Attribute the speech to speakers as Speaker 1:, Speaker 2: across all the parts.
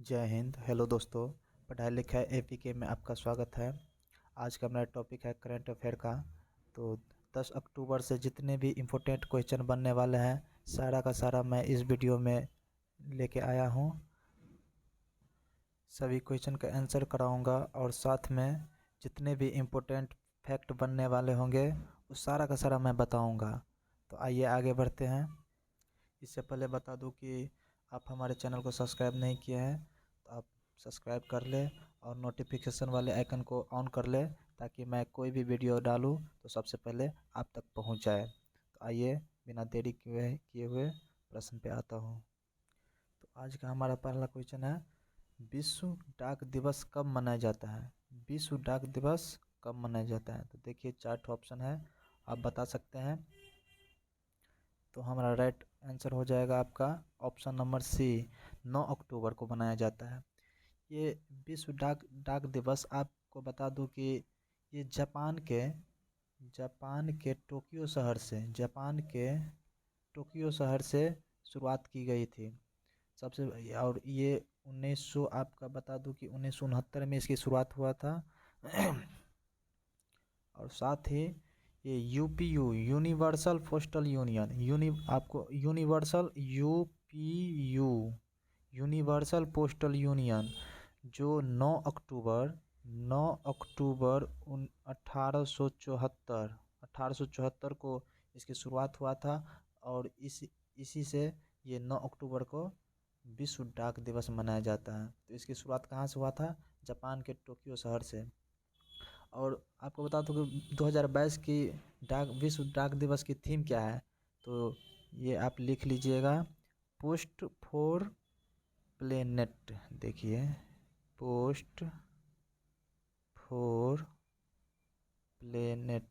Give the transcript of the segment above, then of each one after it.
Speaker 1: जय हिंद। हेलो दोस्तों, पढ़ाई लिखाई एपीके में आपका स्वागत है। आज का मेरा टॉपिक है करंट अफेयर का। तो 10 अक्टूबर से जितने भी इम्पोर्टेंट क्वेश्चन बनने वाले हैं सारा का सारा मैं इस वीडियो में लेके आया हूँ। सभी क्वेश्चन का आंसर कराऊंगा और साथ में जितने भी इम्पोर्टेंट फैक्ट बनने वाले होंगे उस सारा का सारा मैं बताऊंगा। तो आइए आगे बढ़ते हैं। इससे पहले बता दूं कि आप हमारे चैनल को सब्सक्राइब नहीं किए हैं तो आप सब्सक्राइब कर ले और नोटिफिकेशन वाले आइकन को ऑन कर ले ताकि मैं कोई भी वीडियो डालूं तो सबसे पहले आप तक पहुंच जाए। तो आइए बिना देरी किए हुए प्रश्न पे आता हूं। तो आज का हमारा पहला क्वेश्चन है, विश्व डाक दिवस कब मनाया जाता है? विश्व डाक दिवस कब मनाया जाता है? तो देखिए 4 ऑप्शन है, आप बता सकते हैं। तो हमारा राइट आंसर हो जाएगा आपका ऑप्शन नंबर सी, 9 अक्टूबर को मनाया जाता है। ये विश्व डाक दिवस आपको बता दूं कि ये जापान के टोक्यो शहर से शुरुआत की गई थी सबसे। और ये 1900 आपका बता दूं कि 1969 में इसकी शुरुआत हुआ था। और साथ ही ये यूपीयू यूनिवर्सल पोस्टल यूनियन आपको यूनिवर्सल पोस्टल यूनियन जो 9 अक्टूबर 1874 को इसकी शुरुआत हुआ था। और इसी से ये 9 अक्टूबर को विश्व डाक दिवस मनाया जाता है। तो इसकी शुरुआत कहाँ से हुआ था? जापान के टोक्यो शहर से। और आपको बता दूं कि 2022 की विश्व डाक दिवस की थीम क्या है? तो ये आप लिख लीजिएगा, पोस्ट फॉर प्लेनेट। देखिए, पोस्ट फॉर प्लेनेट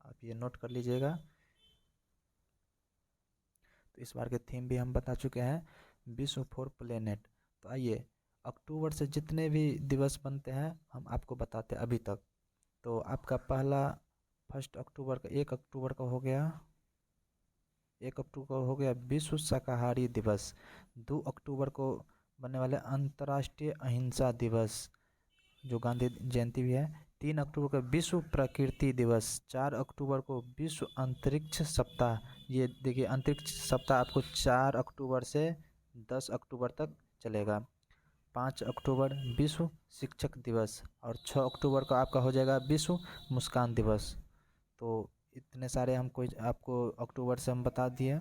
Speaker 1: आप ये नोट कर लीजिएगा। तो इस बार के थीम भी हम बता चुके हैं, विश्व फॉर प्लेनेट। तो आइए अक्टूबर से जितने भी दिवस बनते हैं हम आपको बताते हैं अभी तक। तो आपका पहला 1 अक्टूबर का हो गया। 1 अक्टूबर को हो गया विश्व शाकाहारी दिवस। 2 अक्टूबर को बनने वाले अंतर्राष्ट्रीय अहिंसा दिवस जो गांधी जयंती भी है। 3 अक्टूबर को विश्व प्रकृति दिवस। 4 अक्टूबर को विश्व अंतरिक्ष सप्ताह। ये देखिए, अंतरिक्ष सप्ताह आपको 4 अक्टूबर से 10 अक्टूबर तक चलेगा। 5 अक्टूबर विश्व शिक्षक दिवस। और 6 अक्टूबर का आपका हो जाएगा विश्व मुस्कान दिवस। तो इतने सारे आपको अक्टूबर से हम बता दिए।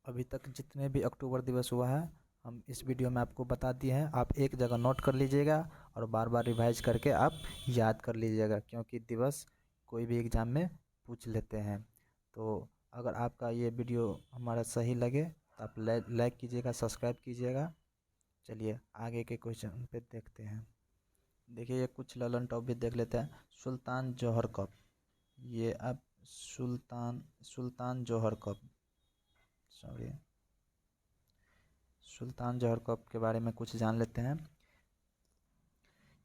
Speaker 1: अभी तक जितने भी अक्टूबर दिवस हुआ है हम इस वीडियो में आपको बता दिए हैं। आप एक जगह नोट कर लीजिएगा और बार बार रिवाइज करके आप याद कर लीजिएगा, क्योंकि दिवस कोई भी एग्ज़ाम में पूछ लेते हैं। तो अगर आपका ये वीडियो हमारा सही लगे तो आप लाइक कीजिएगा, सब्सक्राइब कीजिएगा। चलिए आगे के क्वेश्चन पे देखते हैं। देखिए, ये कुछ ललन टॉपिक देख लेते हैं। सुल्तान जौहर कप। ये अब सुल्तान जौहर कप, सॉरी, सुल्तान जौहर कप के बारे में कुछ जान लेते हैं।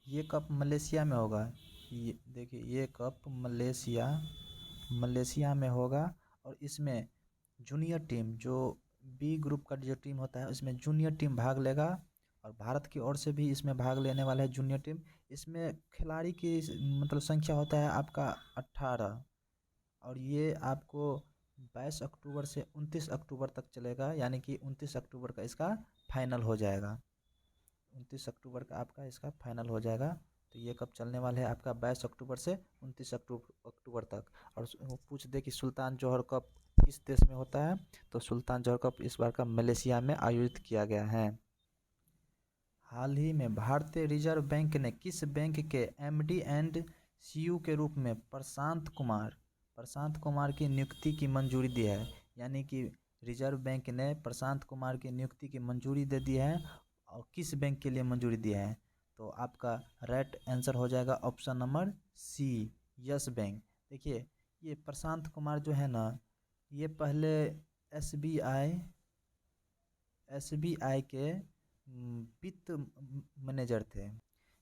Speaker 1: ये कप मलेशिया में होगा। ये देखिए, ये कप मलेशिया में होगा। और इसमें जूनियर टीम जो बी ग्रुप का जो टीम होता है उसमें जूनियर टीम भाग लेगा। और भारत की ओर से भी इसमें भाग लेने वाला है जूनियर टीम। इसमें खिलाड़ी की मतलब संख्या होता है आपका 18। और ये आपको 22 अक्टूबर से 29 अक्टूबर तक चलेगा, यानी कि 29 अक्टूबर का इसका फाइनल हो जाएगा। 29 अक्टूबर का आपका इसका फाइनल हो जाएगा। तो ये कब चलने वाला है आपका 22 अक्टूबर से 29 अक्टूबर तक। और वो पूछ दे कि सुल्तान जौहर कप किस देश में होता है, तो सुल्तान जौहर कप इस बार का मलेशिया में आयोजित किया गया है। हाल ही में भारतीय रिजर्व बैंक ने किस बैंक के एमडी एंड सीयू के रूप में प्रशांत कुमार की नियुक्ति की मंजूरी दी है? यानी कि रिजर्व बैंक ने प्रशांत कुमार की नियुक्ति की मंजूरी दे दी है। और किस बैंक के लिए मंजूरी दी है? तो आपका राइट आंसर हो जाएगा option number C, Yes Bank. देखिए, ये प्रशांत कुमार जो है ना, ये पहले एसबीआई के वित्त मैनेजर थे,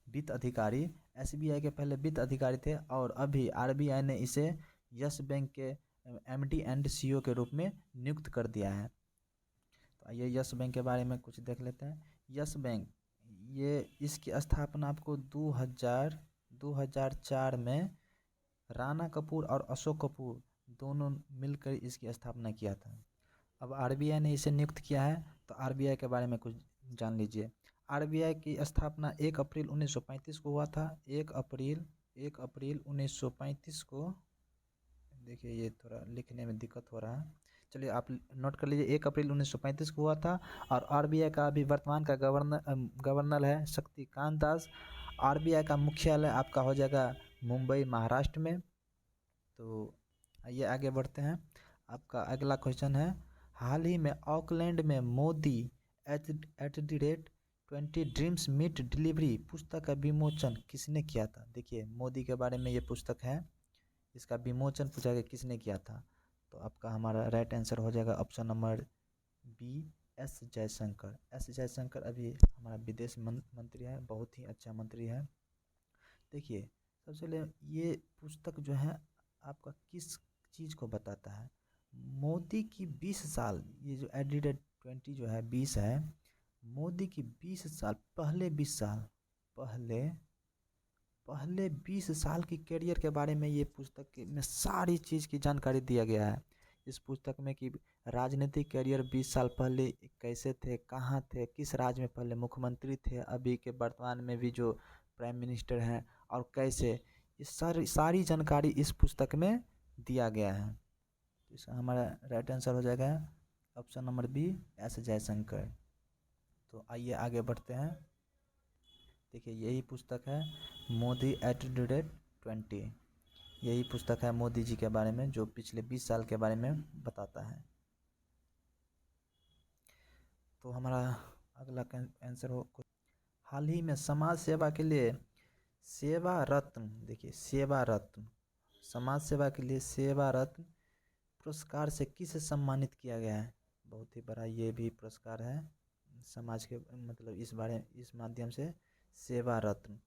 Speaker 1: वित्त अधिकारी। एसबीआई के पहले वित्त अधिकारी थे और अभी आरबीआई ने इसे यस बैंक के एमडी एंड सीईओ के रूप में नियुक्त कर दिया है। तो आइए यस बैंक के बारे में कुछ देख लेते हैं। यस बैंक, ये इसकी स्थापना आपको 2004 में राणा कपूर और अशोक कपूर दोनों मिलकर इसकी स्थापना किया था। अब आरबीआई ने इसे नियुक्त किया है, तो आरबीआई के बारे में कुछ जान लीजिए। आरबीआई की स्थापना 1 अप्रैल 1935 को हुआ था। 1 अप्रैल 1935 को, देखिए ये थोड़ा लिखने में दिक्कत हो रहा है, चलिए आप नोट कर लीजिए, 1 अप्रैल 1935 को हुआ था। और आरबीआई का अभी वर्तमान का गवर्नर है शक्तिकांत दास। आरबीआई का मुख्यालय आपका हो जाएगा मुंबई, महाराष्ट्र में। तो आइए आगे बढ़ते हैं। आपका अगला क्वेश्चन है, हाल ही में ऑकलैंड में मोदी @20 ड्रीम्स मीट डिलीवरी पुस्तक का विमोचन किसने किया था? देखिए मोदी के बारे में ये पुस्तक है, इसका विमोचन पूछा गया किसने किया था। तो आपका हमारा राइट आंसर हो जाएगा option number B, S Jaishankar. S Jaishankar अभी हमारा विदेश मंत्री है, बहुत ही अच्छा मंत्री है। देखिए सबसे पहले ये पुस्तक जो है आपका किस चीज़ को बताता है? मोदी की 20 साल, ये जो एडिडेड 20 जो है 20 है, मोदी की 20 साल पहले 20 साल पहले 20 साल की करियर के बारे में ये पुस्तक में सारी चीज़ की जानकारी दिया गया है। इस पुस्तक में कि राजनीतिक करियर 20 साल पहले कैसे थे, कहाँ थे, किस राज्य में पहले मुख्यमंत्री थे, अभी के वर्तमान में भी जो प्राइम मिनिस्टर हैं, और कैसे, ये सारी जानकारी इस पुस्तक में दिया गया है। तो इसका हमारा राइट आंसर हो जाएगा option number B, S Jaishankar. तो आइए आगे बढ़ते हैं। देखिए यही पुस्तक है मोदी @20, यही पुस्तक है मोदी जी के बारे में जो पिछले 20 साल के बारे में बताता है। तो हमारा अगला आंसर हो, हाल ही में समाज सेवा के लिए सेवा रत्न, देखिए सेवा रत्न, समाज सेवा के लिए सेवा रत्न पुरस्कार से किसे सम्मानित किया गया है? बहुत ही बड़ा ये भी पुरस्कार है समाज के, मतलब इस माध्यम से सेवा रत्न,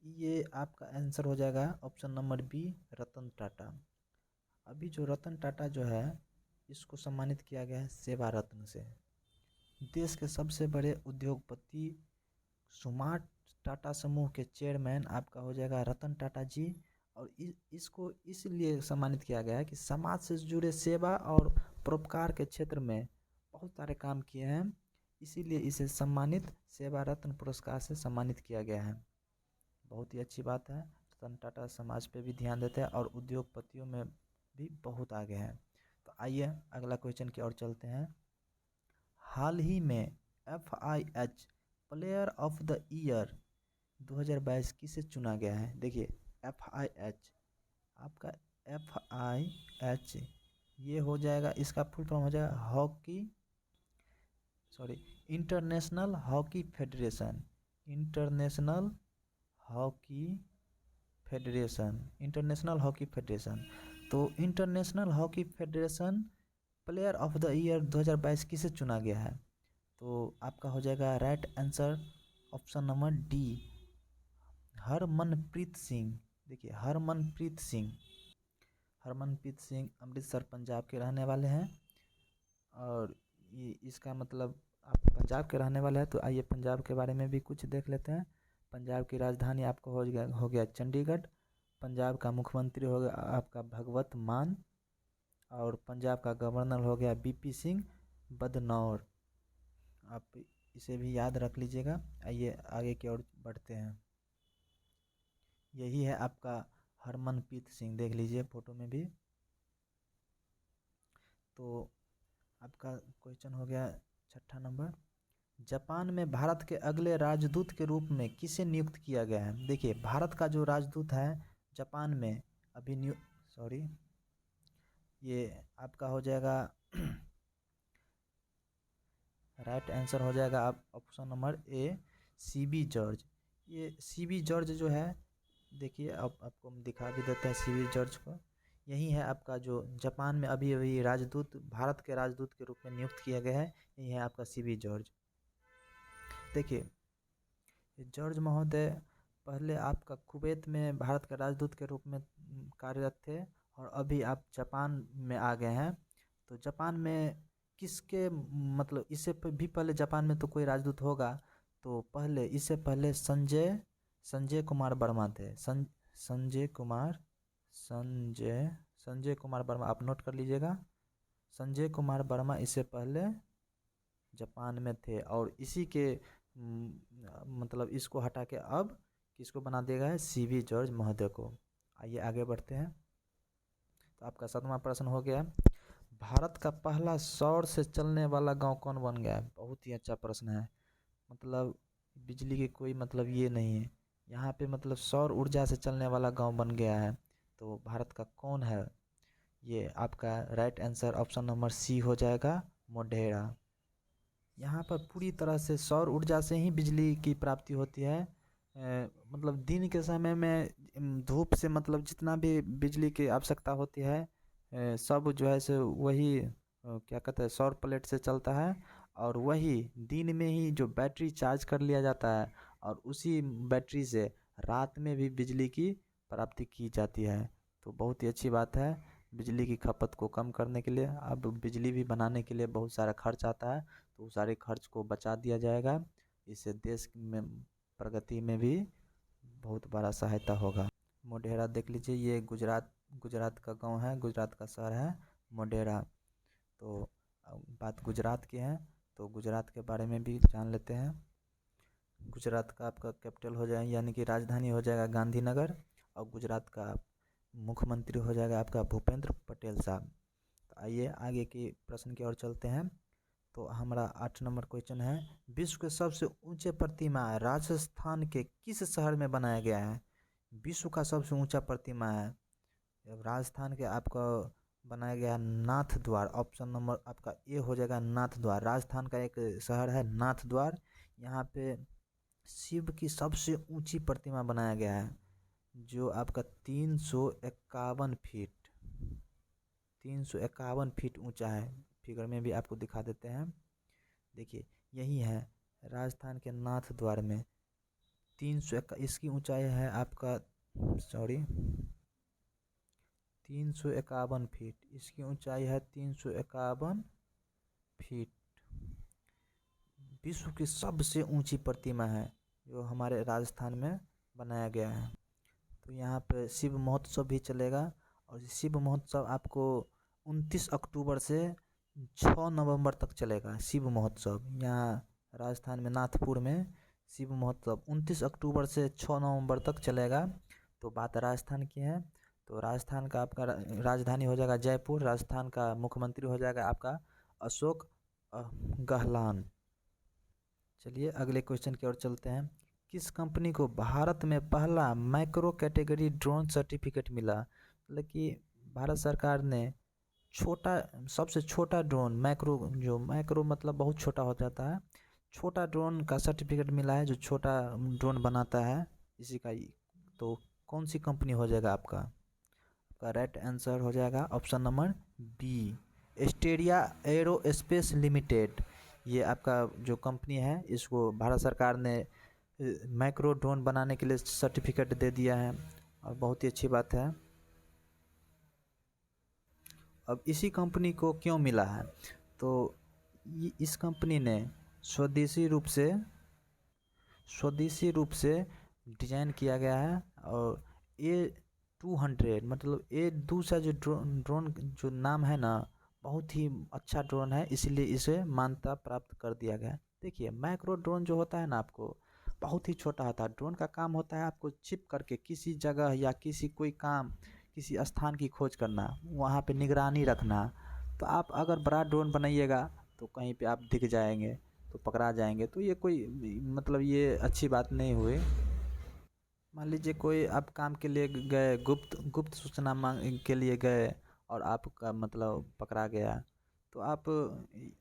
Speaker 1: ये आपका आंसर हो जाएगा option number B, Ratan Tata. अभी जो रतन टाटा जो है इसको सम्मानित किया गया है सेवा रत्न से। देश के सबसे बड़े उद्योगपति स्मार्ट टाटा समूह के चेयरमैन आपका हो जाएगा रतन टाटा जी। और इसको इसलिए सम्मानित किया गया है कि समाज से जुड़े सेवा और परोपकार के क्षेत्र में बहुत सारे काम किए हैं, इसीलिए इसे सम्मानित सेवा रत्न पुरस्कार से सम्मानित किया गया है। बहुत ही अच्छी बात है, रतन टाटा समाज पे भी ध्यान देते हैं और उद्योगपतियों में भी बहुत आगे हैं। तो आइए अगला क्वेश्चन की ओर चलते हैं। हाल ही में FIH player of the year 2022 किसे चुना गया है? देखिए FIH, आपका FIH ये हो जाएगा, इसका फुल फॉर्म हो जाएगा international hockey federation. International hockey federation. तो international hockey federation player of the year 2022 किसे चुना गया है? तो आपका हो जाएगा right answer option number D, Harmanpreet Singh. देखिए हरमनप्रीत सिंह अमृतसर पंजाब के रहने वाले हैं। और ये इसका मतलब आप पंजाब के रहने वाले हैं, तो आइए पंजाब के बारे में भी कुछ देख लेते हैं। पंजाब की राजधानी आपको हो गया चंडीगढ़। पंजाब का मुख्यमंत्री हो गया आपका भगवत मान। और पंजाब का गवर्नर हो गया BP सिंह बदनौर। आप इसे भी याद रख लीजिएगा। आइए आगे की ओर बढ़ते हैं। यही है आपका हरमनप्रीत सिंह, देख लीजिए फोटो में भी। तो आपका क्वेश्चन हो गया 6ठा नंबर, जापान में भारत के अगले राजदूत के रूप में किसे नियुक्त किया गया है? देखिए भारत का जो राजदूत है जापान में अभी ये आपका हो जाएगा राइट आंसर हो जाएगा आप option number A, CB George. ये CB जॉर्ज जो है, देखिए अब आपको हम दिखा भी देते हैं CB जॉर्ज को। यही है आपका जो जापान में अभी अभी राजदूत, भारत के राजदूत के रूप में नियुक्त किया गया है, यही है आपका CB जॉर्ज। देखिए जॉर्ज महोदय पहले आपका कुवैत में भारत के राजदूत के रूप में कार्यरत थे, और अभी आप जापान में आ गए हैं। तो जापान में किसके मतलब इससे भी पहले जापान में तो कोई राजदूत होगा। तो पहले इससे पहले संजय संजय कुमार वर्मा थे। संजय कुमार संजय संजय कुमार वर्मा आप नोट कर लीजिएगा। संजय कुमार वर्मा इससे पहले जापान में थे और इसी के मतलब इसको हटा के अब किसको बना दिया गया है, सीवी जॉर्ज महोदय को। आइए आगे बढ़ते हैं। तो आपका 7वां प्रश्न हो गया, भारत का पहला सौर से चलने वाला गांव कौन बन गया है। बहुत ही अच्छा प्रश्न है। मतलब बिजली की कोई मतलब ये नहीं है, यहाँ पे मतलब सौर ऊर्जा से चलने वाला गांव बन गया है। तो भारत का कौन है, ये आपका right answer option number C हो जाएगा, मोढेरा। यहाँ पर पूरी तरह से सौर ऊर्जा से ही बिजली की प्राप्ति होती है। मतलब दिन के समय में धूप से मतलब जितना भी बिजली की आवश्यकता होती है सब जो है सो वही क्या कहते हैं सौर प्लेट से चलता है। और वही दिन में ही जो बैटरी चार्ज कर लिया जाता है और उसी बैटरी से रात में भी बिजली की प्राप्ति की जाती है। तो बहुत ही अच्छी बात है। बिजली की खपत को कम करने के लिए, अब बिजली भी बनाने के लिए बहुत सारा खर्च आता है, तो सारे खर्च को बचा दिया जाएगा। इससे देश में प्रगति में भी बहुत बड़ा सहायता होगा। मोढेरा देख लीजिए, ये गुजरात का गांव है, गुजरात का शहर है मोढेरा। तो बात गुजरात की है तो गुजरात के बारे में भी जान लेते हैं। गुजरात का आपका कैपिटल हो जाए यानी कि राजधानी हो जाएगा गांधीनगर, और गुजरात का मुख्यमंत्री हो जाएगा आपका भूपेंद्र पटेल साहब। तो आइए आगे के प्रश्न की ओर चलते हैं। तो हमारा 8 नंबर क्वेश्चन है, विश्व के सबसे ऊंचे प्रतिमा राजस्थान के किस शहर में बनाया गया है। विश्व का सबसे ऊंचा प्रतिमा है राजस्थान के आपका बनाया गया नाथ द्वार। ऑप्शन नंबर आपका ए हो जाएगा नाथ द्वार। राजस्थान का एक शहर है नाथ द्वार, यहाँ पे शिव की सबसे ऊंची प्रतिमा बनाया गया है जो आपका 351 फीट 351 फीट ऊंचा है। फिगर में भी आपको दिखा देते हैं, देखिए यही है राजस्थान के नाथ द्वार में इसकी ऊंचाई है आपका 351 फीट। इसकी ऊंचाई है 351 फीट। विश्व की सबसे ऊंची प्रतिमा है जो हमारे राजस्थान में बनाया गया है। तो यहाँ पे शिव महोत्सव भी चलेगा, और शिव महोत्सव आपको 29 अक्टूबर से 6 नवंबर तक चलेगा। शिव महोत्सव यहाँ राजस्थान में नाथपुर में शिव महोत्सव 29 अक्टूबर से 6 नवंबर तक चलेगा। तो बात राजस्थान की है, तो राजस्थान का आपका राजधानी हो जाएगा जयपुर। राजस्थान का मुख्यमंत्री हो जाएगा आपका अशोक गहलान। चलिए अगले क्वेश्चन की ओर चलते हैं। किस कंपनी को भारत में पहला माइक्रो कैटेगरी ड्रोन सर्टिफिकेट मिला। मतलब कि भारत सरकार ने सबसे छोटा ड्रोन माइक्रो मतलब बहुत छोटा हो जाता है, छोटा ड्रोन का सर्टिफिकेट मिला है जो छोटा ड्रोन बनाता है इसी का। तो कौन सी कंपनी हो जाएगा आपका राइट आंसर हो जाएगा option number B, Asteria Aerospace Limited. ये आपका जो कंपनी है इसको भारत सरकार ने माइक्रो ड्रोन बनाने के लिए सर्टिफिकेट दे दिया है, और बहुत ही अच्छी बात है। अब इसी कंपनी को क्यों मिला है, तो इस कंपनी ने स्वदेशी रूप से डिजाइन किया गया है। और A200 मतलब A2 जो ड्रोन जो नाम है ना, बहुत ही अच्छा ड्रोन है, इसलिए इसे मान्यता प्राप्त कर दिया गया। देखिए माइक्रो ड्रोन जो होता है ना आपको बहुत ही छोटा होता है। ड्रोन का काम होता है आपको छिप करके किसी जगह या किसी स्थान की खोज करना, वहाँ पे निगरानी रखना। तो आप अगर बड़ा ड्रोन बनाइएगा तो कहीं पे आप दिख जाएंगे तो पकड़ा जाएंगे, तो ये कोई मतलब ये अच्छी बात नहीं हुई। मान लीजिए कोई आप काम के लिए गए, गुप्त सूचना मांग के लिए गए और आपका मतलब पकड़ा गया, तो आप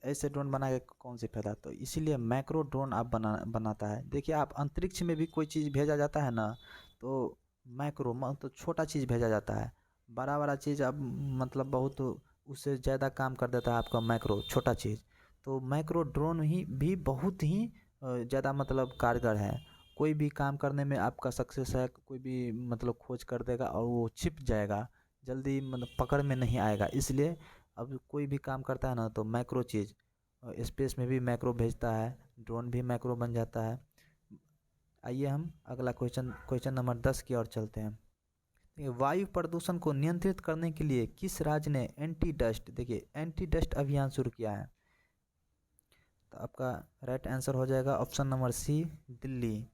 Speaker 1: ऐसे ड्रोन बना के कौन सी फायदा। तो इसीलिए मैक्रो ड्रोन आप बनाता है। देखिए आप अंतरिक्ष में भी कोई चीज़ भेजा जाता है ना, तो मैक्रो मतलब छोटा चीज़ भेजा जाता है। बड़ा चीज़ अब मतलब बहुत उससे ज़्यादा काम कर देता है आपका मैक्रो छोटा चीज़। तो मैक्रो ड्रोन ही भी बहुत ही ज़्यादा मतलब कारगर है। कोई भी काम करने में आपका सक्सेस है, कोई भी मतलब खोज कर देगा और वो छिप जाएगा जल्दी मतलब पकड़ में नहीं आएगा। इसलिए अब कोई भी काम करता है ना तो मैक्रो चीज़, स्पेस में भी मैक्रो भेजता है, ड्रोन भी मैक्रो बन जाता है। आइए हम अगला क्वेश्चन नंबर 10 की ओर चलते हैं। देखिए, वायु प्रदूषण को नियंत्रित करने के लिए किस राज्य ने एंटी डस्ट अभियान शुरू किया है? तो आपका राइट आंसर हो जाएगा option number C, Delhi.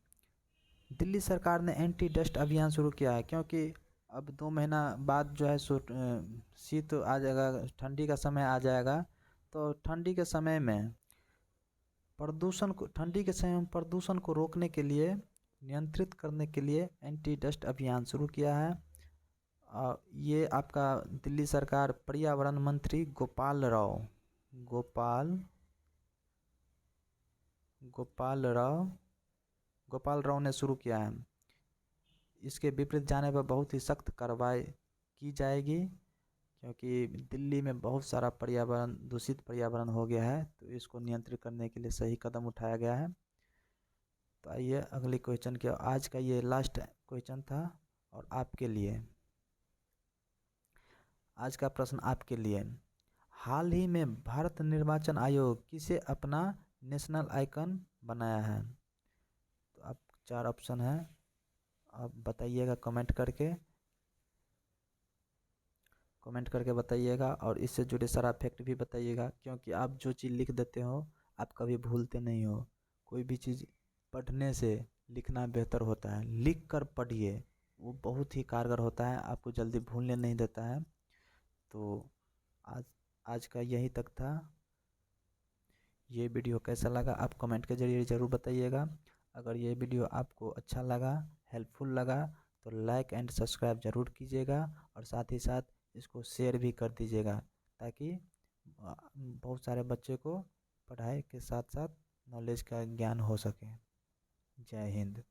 Speaker 1: Delhi सरकार ने एंटी डस्ट अभियान शुरू किया है, क्योंकि अब 2 महीना बाद जो है शीत आ जाएगा, ठंडी का समय आ जाएगा। तो ठंडी के समय में प्रदूषण को रोकने के लिए, नियंत्रित करने के लिए एंटी डस्ट अभियान शुरू किया है। ये आपका दिल्ली सरकार पर्यावरण मंत्री गोपाल राव ने शुरू किया है। इसके विपरीत जाने पर बहुत ही सख्त कार्रवाई की जाएगी, क्योंकि दिल्ली में बहुत सारा दूषित पर्यावरण हो गया है, तो इसको नियंत्रित करने के लिए सही कदम उठाया गया है। तो आइए अगले क्वेश्चन के, आज का ये लास्ट क्वेश्चन था और आपके लिए आज का प्रश्न आपके लिए। हाल ही में भारत निर्वाचन आयोग किसे अपना नेशनल आइकन बनाया है? तो आप 4 ऑप्शन है, आप बताइएगा कमेंट करके बताइएगा, और इससे जुड़े सारा फैक्ट भी बताइएगा, क्योंकि आप जो चीज़ लिख देते हो आप कभी भूलते नहीं हो। कोई भी चीज़ पढ़ने से लिखना बेहतर होता है। लिख कर पढ़िए, वो बहुत ही कारगर होता है, आपको जल्दी भूलने नहीं देता है। तो आज का यही तक था। ये वीडियो कैसा लगा आप कमेंट के ज़रिए ज़रूर बताइएगा। अगर ये वीडियो आपको अच्छा लगा, हेल्पफुल लगा, तो लाइक एंड सब्सक्राइब ज़रूर कीजिएगा, और साथ ही साथ इसको शेयर भी कर दीजिएगा, ताकि बहुत सारे बच्चे को पढ़ाई के साथ साथ नॉलेज का ज्ञान हो सके। जय हिंद।